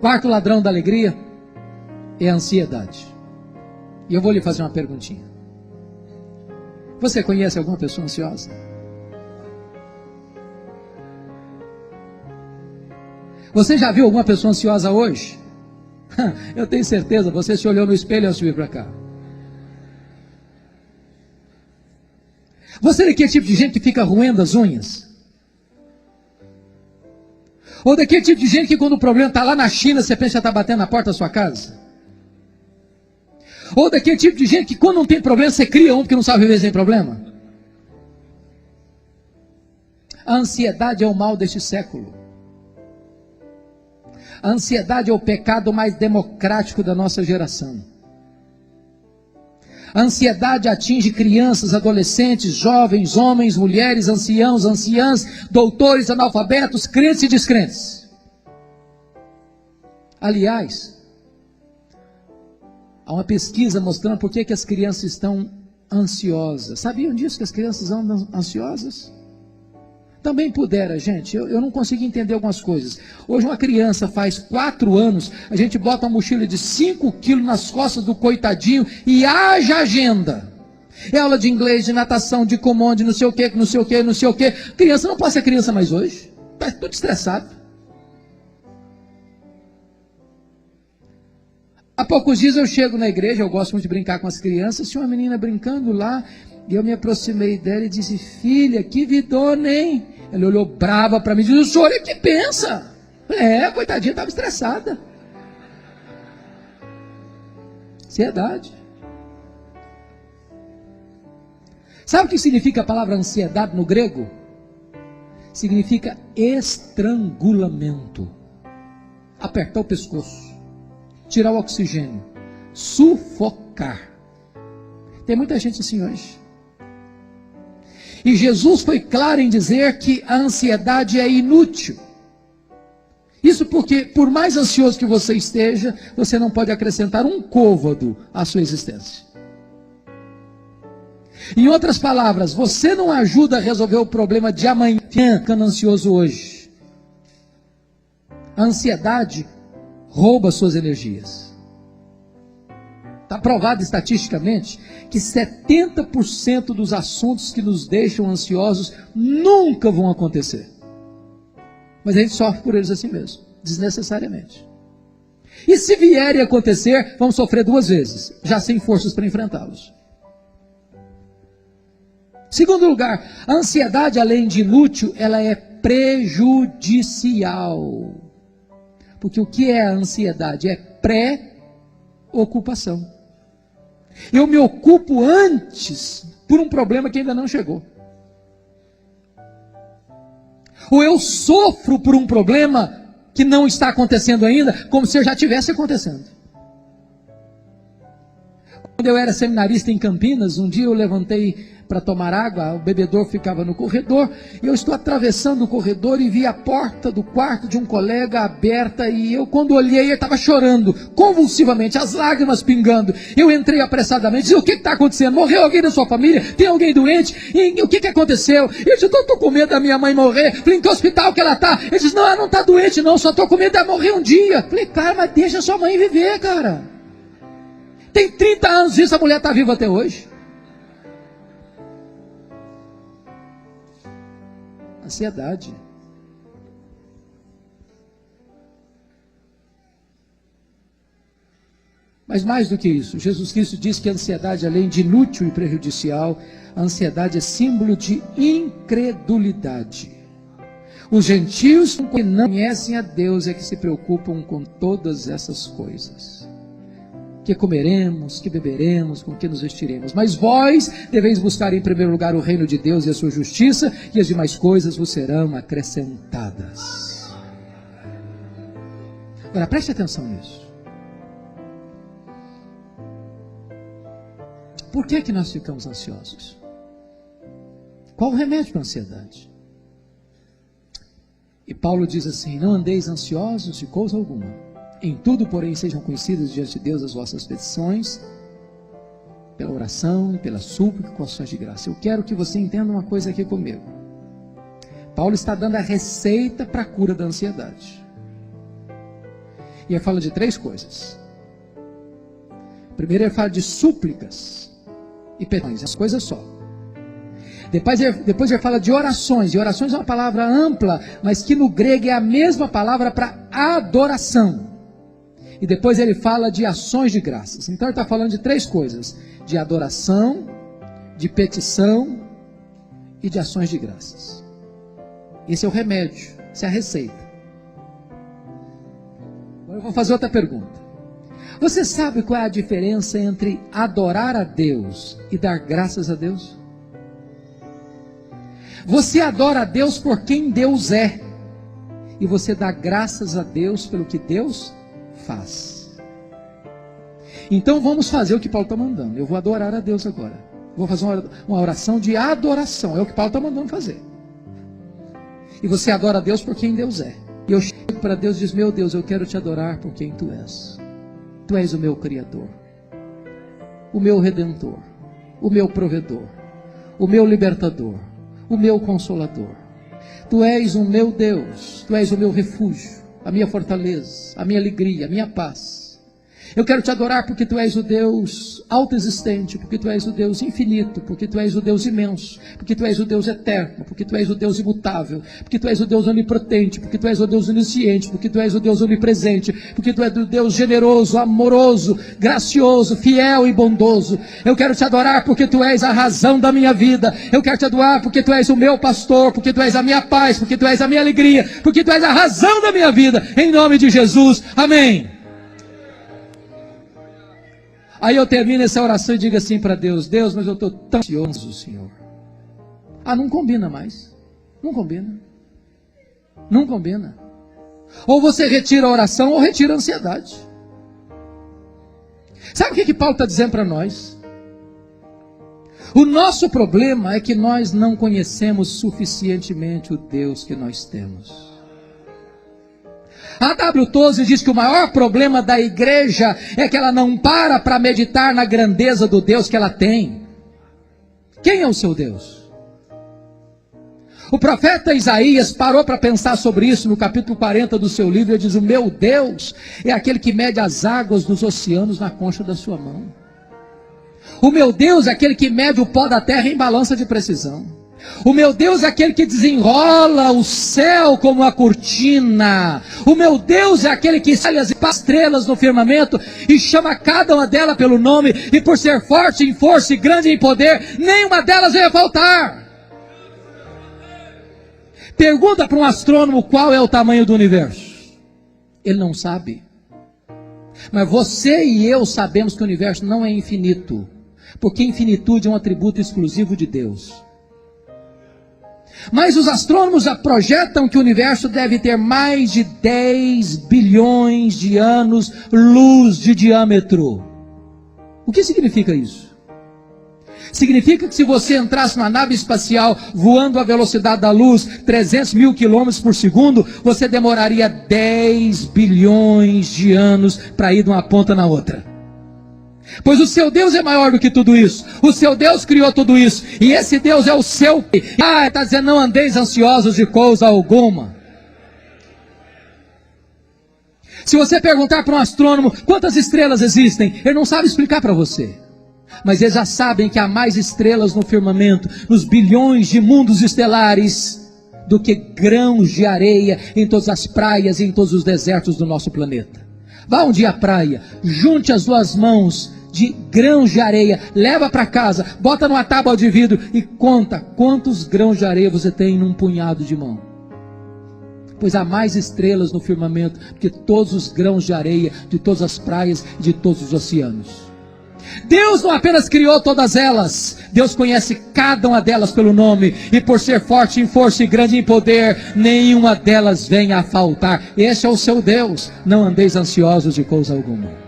Quarto ladrão da alegria é a ansiedade. E eu vou lhe fazer uma perguntinha. Você conhece alguma pessoa ansiosa? Você já viu alguma pessoa ansiosa hoje? Eu tenho certeza, você se olhou no espelho antes de vir para cá. Você é daquele tipo de gente que fica roendo as unhas? Ou daquele tipo de gente que quando o problema está lá na China, você pensa que já está batendo na porta da sua casa? Ou daquele tipo de gente que quando não tem problema, você cria um porque não sabe viver sem problema? A ansiedade é o mal deste século. A ansiedade é o pecado mais democrático da nossa geração. A ansiedade atinge crianças, adolescentes, jovens, homens, mulheres, anciãos, anciãs, doutores, analfabetos, crentes e descrentes. Aliás, há uma pesquisa mostrando por que as crianças estão ansiosas. Sabiam disso, que as crianças andam ansiosas? Também pudera, gente, eu não consigo entender algumas coisas. Hoje uma criança faz 4 anos, a gente bota uma mochila de 5 quilos nas costas do coitadinho e haja agenda. É aula de inglês, de natação, de comando, de não sei o que, não sei o que, não sei o que. Criança não pode ser criança mais hoje, está tudo estressado. Há poucos dias eu chego na igreja, eu gosto muito de brincar com as crianças, tinha uma menina brincando lá, e eu me aproximei dela e disse: filha, que vidona, hein? Ela olhou brava para mim e disse: o senhor é que pensa. Coitadinha, estava estressada. Ansiedade. Sabe o que significa a palavra ansiedade no grego? Significa estrangulamento. Apertar o pescoço, tirar o oxigênio, sufocar. Tem muita gente assim hoje. E Jesus foi claro em dizer que a ansiedade é inútil. Isso porque, por mais ansioso que você esteja, você não pode acrescentar um côvado à sua existência. Em outras palavras, você não ajuda a resolver o problema de amanhã, ficando ansioso hoje. A ansiedade rouba suas energias. Está provado estatisticamente que 70% dos assuntos que nos deixam ansiosos nunca vão acontecer. Mas a gente sofre por eles assim mesmo, desnecessariamente. E se vierem a acontecer, vamos sofrer 2 vezes, já sem forças para enfrentá-los. Segundo lugar, a ansiedade, além de inútil, ela é prejudicial. Porque o que é a ansiedade? É pré-ocupação. Eu me ocupo antes por um problema que ainda não chegou. Ou eu sofro por um problema que não está acontecendo ainda, como se já estivesse acontecendo. Quando eu era seminarista em Campinas, um dia eu levantei para tomar água, o bebedouro ficava no corredor, e eu estou atravessando o corredor e vi a porta do quarto de um colega aberta, e eu quando olhei, ele estava chorando, convulsivamente, as lágrimas pingando. Eu entrei apressadamente, disse: o que está acontecendo? Morreu alguém da sua família? Tem alguém doente? E o que aconteceu? Eu disse: estou com medo da minha mãe morrer. Falei: em que hospital que ela está? Ele disse: não, ela não está doente não, só estou com medo de morrer um dia. Falei: cara, mas deixa sua mãe viver, cara. Tem 30 anos isso, a mulher está viva até hoje. Ansiedade. Mas mais do que isso, Jesus Cristo diz que a ansiedade, além de inútil e prejudicial, a ansiedade é símbolo de incredulidade. Os gentios que não conhecem a Deus é que se preocupam com todas essas coisas. Que comeremos, que beberemos, com que nos vestiremos. Mas vós deveis buscar em primeiro lugar o reino de Deus e a sua justiça, e as demais coisas vos serão acrescentadas. Agora preste atenção nisso. Por que nós ficamos ansiosos? Qual o remédio para a ansiedade? E Paulo diz assim: não andeis ansiosos de coisa alguma. Em tudo, porém, sejam conhecidas diante de Deus as vossas petições, pela oração e pela súplica com ações de graça. Eu quero que você entenda uma coisa aqui comigo. Paulo está dando a receita para a cura da ansiedade. E ele fala de 3 coisas. Primeiro ele fala de súplicas e petições, é uma coisa só. Depois ele fala de orações, e orações é uma palavra ampla, mas que no grego é a mesma palavra para adoração. E depois ele fala de ações de graças. Então ele está falando de 3 coisas: de adoração, de petição e de ações de graças. Esse é o remédio, essa é a receita. Agora eu vou fazer outra pergunta. Você sabe qual é a diferença entre adorar a Deus e dar graças a Deus? Você adora a Deus por quem Deus é, e você dá graças a Deus pelo que Deus faz. Então vamos fazer o que Paulo está mandando. Eu vou adorar a Deus agora. Vou fazer uma oração de adoração. É o que Paulo está mandando fazer. E você adora a Deus por quem Deus é. E eu chego para Deus e digo: meu Deus, eu quero te adorar por quem Tu és. Tu és o meu Criador, o meu Redentor, o meu Provedor, o meu Libertador, o meu Consolador. Tu és o meu Deus, Tu és o meu refúgio, a minha fortaleza, a minha alegria, a minha paz. Eu quero te adorar porque Tu és o Deus autoexistente, porque Tu és o Deus infinito, porque Tu és o Deus imenso, porque Tu és o Deus eterno, porque Tu és o Deus imutável, porque Tu és o Deus onipotente, porque Tu és o Deus onisciente, porque Tu és o Deus onipresente, porque Tu és o Deus generoso, amoroso, gracioso, fiel e bondoso. Eu quero te adorar porque Tu és a razão da minha vida. Eu quero te adorar porque Tu és o meu pastor, porque Tu és a minha paz, porque Tu és a minha alegria, porque Tu és a razão da minha vida. Em nome de Jesus, amém. Aí eu termino essa oração e digo assim para Deus: Deus, mas eu estou tão ansioso, Senhor. Ah, não combina mais. Não combina. Não combina. Ou você retira a oração ou retira a ansiedade. Sabe o que Paulo está dizendo para nós? O nosso problema é que nós não conhecemos suficientemente o Deus que nós temos. A W. Tozer diz que o maior problema da igreja é que ela não para meditar na grandeza do Deus que ela tem. Quem é o seu Deus? O profeta Isaías parou para pensar sobre isso no capítulo 40 do seu livro. Ele diz: o meu Deus é aquele que mede as águas dos oceanos na concha da sua mão. O meu Deus é aquele que mede o pó da terra em balança de precisão. O meu Deus é aquele que desenrola o céu como uma cortina. O meu Deus é aquele que sai as estrelas no firmamento e chama cada uma delas pelo nome, e por ser forte em força e grande em poder, nenhuma delas vai faltar. Pergunta para um astrônomo qual é o tamanho do universo. Ele não sabe. Mas você e eu sabemos que o universo não é infinito, porque infinitude é um atributo exclusivo de Deus. Mas os astrônomos já projetam que o universo deve ter mais de 10 bilhões de anos-luz de diâmetro. O que significa isso? Significa que se você entrasse numa nave espacial voando à velocidade da luz, 300 mil quilômetros por segundo, você demoraria 10 bilhões de anos para ir de uma ponta na outra. Pois o seu Deus é maior do que tudo isso. O seu Deus criou tudo isso. E esse Deus é o seu. Está dizendo: não andeis ansiosos de coisa alguma. Se você perguntar para um astrônomo quantas estrelas existem, ele não sabe explicar para você. Mas eles já sabem que há mais estrelas no firmamento, nos bilhões de mundos estelares, do que grãos de areia em todas as praias e em todos os desertos do nosso planeta. Vá um dia à praia, junte as 2 mãos de grãos de areia, leva para casa, bota numa tábua de vidro e conta quantos grãos de areia você tem num punhado de mão. Pois há mais estrelas no firmamento que todos os grãos de areia de todas as praias e de todos os oceanos. Deus não apenas criou todas elas, Deus conhece cada uma delas pelo nome, e por ser forte em força e grande em poder, nenhuma delas vem a faltar. Esse é o seu Deus. Não andeis ansiosos de coisa alguma.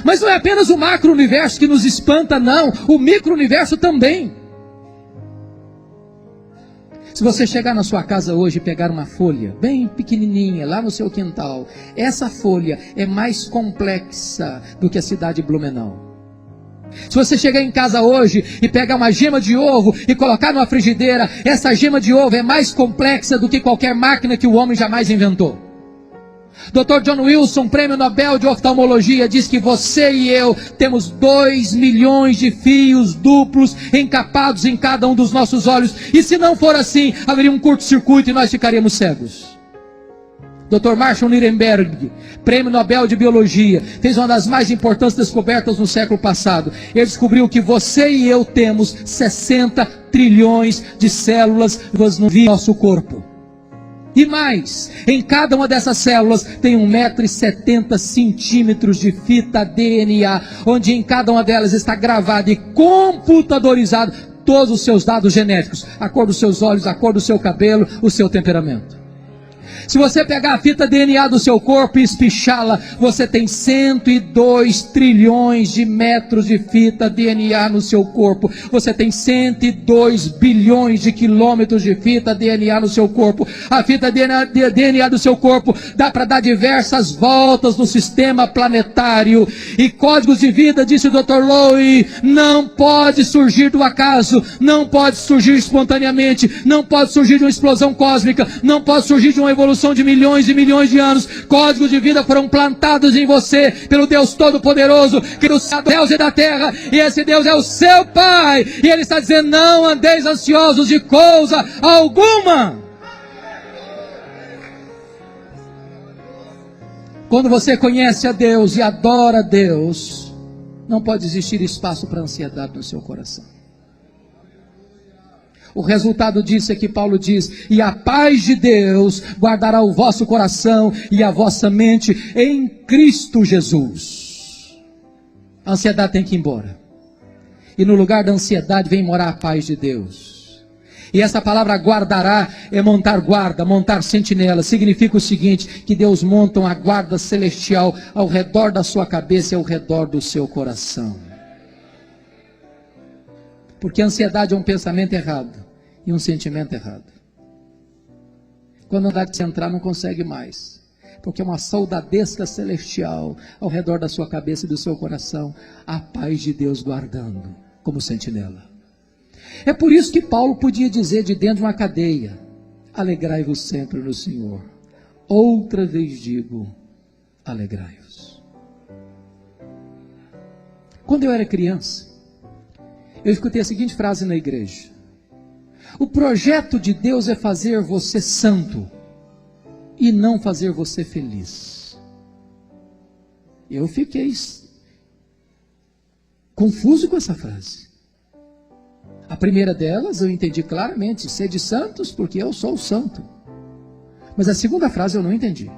Mas não é apenas o macro-universo que nos espanta, não. O micro-universo também. Se você chegar na sua casa hoje e pegar uma folha bem pequenininha lá no seu quintal, essa folha é mais complexa do que a cidade de Blumenau. Se você chegar em casa hoje e pegar uma gema de ovo e colocar numa frigideira, essa gema de ovo é mais complexa do que qualquer máquina que o homem jamais inventou. Dr. John Wilson, prêmio Nobel de oftalmologia, diz que você e eu temos 2 milhões de fios duplos encapados em cada um dos nossos olhos. E se não for assim, haveria um curto-circuito e nós ficaríamos cegos. Dr. Marshall Nirenberg, prêmio Nobel de biologia, fez uma das mais importantes descobertas no século passado. Ele descobriu que você e eu temos 60 trilhões de células no nosso corpo. E mais, em cada uma dessas células tem 1,70 m de fita DNA, onde em cada uma delas está gravado e computadorizado todos os seus dados genéticos, a cor dos seus olhos, a cor do seu cabelo, o seu temperamento. Se você pegar a fita DNA do seu corpo e espichá-la, você tem 102 trilhões de metros de fita DNA no seu corpo. Você tem 102 bilhões de quilômetros de fita DNA no seu corpo. A fita DNA do seu corpo dá para dar diversas voltas no sistema planetário. E códigos de vida, disse o Dr. Lowe, não pode surgir do acaso, não pode surgir espontaneamente, não pode surgir de uma explosão cósmica, não pode surgir de uma evolução de milhões e milhões de anos. Códigos de vida foram plantados em você pelo Deus Todo-Poderoso, que do céu e da terra, e esse Deus é o seu Pai, e Ele está dizendo: não andeis ansiosos de coisa alguma. Quando você conhece a Deus e adora a Deus, não pode existir espaço para ansiedade no seu coração. O resultado disso é que Paulo diz: e a paz de Deus guardará o vosso coração e a vossa mente em Cristo Jesus. A ansiedade tem que ir embora. E no lugar da ansiedade vem morar a paz de Deus. E essa palavra guardará é montar guarda, montar sentinela. Significa o seguinte: que Deus monta uma guarda celestial ao redor da sua cabeça e ao redor do seu coração. Porque a ansiedade é um pensamento errado e um sentimento errado. Quando a ansiedade se entrar, não consegue mais. Porque é uma soldadesca celestial ao redor da sua cabeça e do seu coração, a paz de Deus guardando como sentinela. É por isso que Paulo podia dizer de dentro de uma cadeia: alegrai-vos sempre no Senhor. Outra vez digo, alegrai-vos. Quando eu era criança, eu escutei a seguinte frase na igreja: o projeto de Deus é fazer você santo e não fazer você feliz. Eu fiquei confuso com essa frase. A primeira delas eu entendi claramente: sede santos porque eu sou santo. Mas a segunda frase eu não entendi.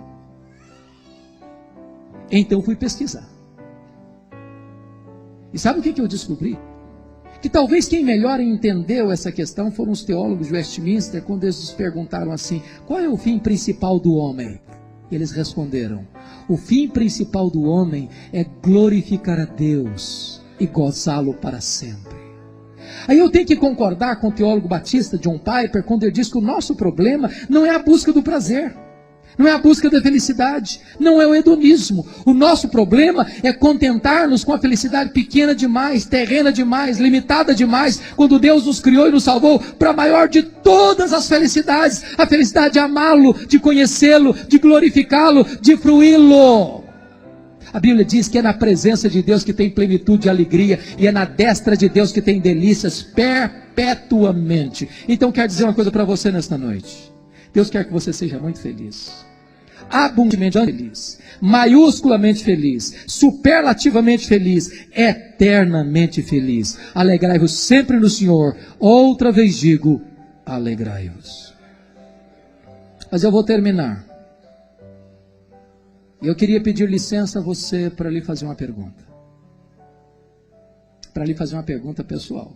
Então fui pesquisar. E sabe o que eu descobri? Que talvez quem melhor entendeu essa questão foram os teólogos de Westminster, quando eles perguntaram assim: qual é o fim principal do homem? E eles responderam: o fim principal do homem é glorificar a Deus e gozá-lo para sempre. Aí eu tenho que concordar com o teólogo batista John Piper, quando ele diz que o nosso problema não é a busca do prazer, não é a busca da felicidade, não é o hedonismo. O nosso problema é contentar-nos com a felicidade pequena demais, terrena demais, limitada demais, quando Deus nos criou e nos salvou para a maior de todas as felicidades, a felicidade de amá-lo, de conhecê-lo, de glorificá-lo, de fruí-lo. A Bíblia diz que é na presença de Deus que tem plenitude e alegria, e é na destra de Deus que tem delícias perpetuamente. Então quero dizer uma coisa para você nesta noite: Deus quer que você seja muito feliz, abundantemente feliz, maiusculamente feliz, superlativamente feliz, eternamente feliz. Alegrai-vos sempre no Senhor. Outra vez digo, alegrai-vos. Mas eu vou terminar. Eu queria pedir licença a você para lhe fazer uma pergunta. Para lhe fazer uma pergunta pessoal.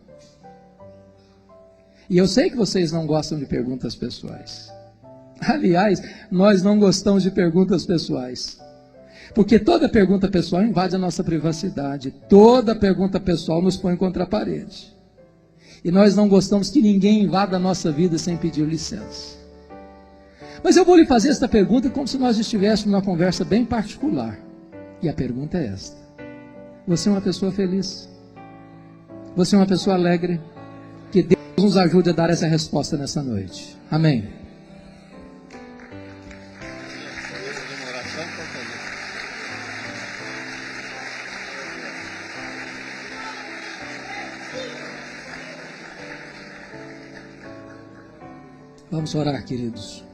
E eu sei que vocês não gostam de perguntas pessoais. Aliás, nós não gostamos de perguntas pessoais. Porque toda pergunta pessoal invade a nossa privacidade. Toda pergunta pessoal nos põe contra a parede. E nós não gostamos que ninguém invada a nossa vida sem pedir licença. Mas eu vou lhe fazer esta pergunta como se nós estivéssemos numa conversa bem particular. E a pergunta é esta: você é uma pessoa feliz? Você é uma pessoa alegre? Que Deus nos ajude a dar essa resposta nessa noite. Amém. Vamos orar, queridos.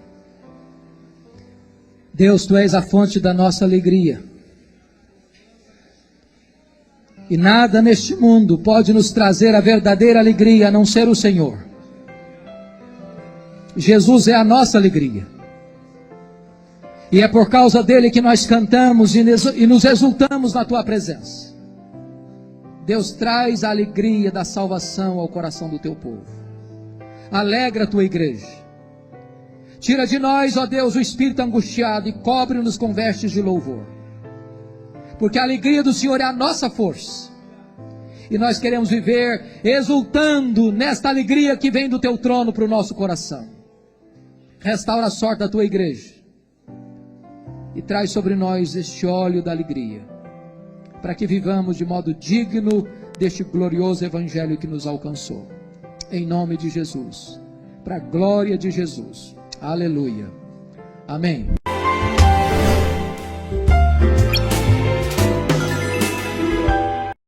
Deus, Tu és a fonte da nossa alegria. E nada neste mundo pode nos trazer a verdadeira alegria a não ser o Senhor. Jesus é a nossa alegria. E é por causa dele que nós cantamos e nos exultamos na Tua presença. Deus, traz a alegria da salvação ao coração do Teu povo. Alegra a Tua igreja. Tira de nós, ó Deus, o espírito angustiado e cobre-nos com vestes de louvor. Porque a alegria do Senhor é a nossa força. E nós queremos viver exultando nesta alegria que vem do Teu trono para o nosso coração. Restaura a sorte da Tua igreja. E traz sobre nós este óleo da alegria. Para que vivamos de modo digno deste glorioso evangelho que nos alcançou. Em nome de Jesus. Para a glória de Jesus. Aleluia. Amém.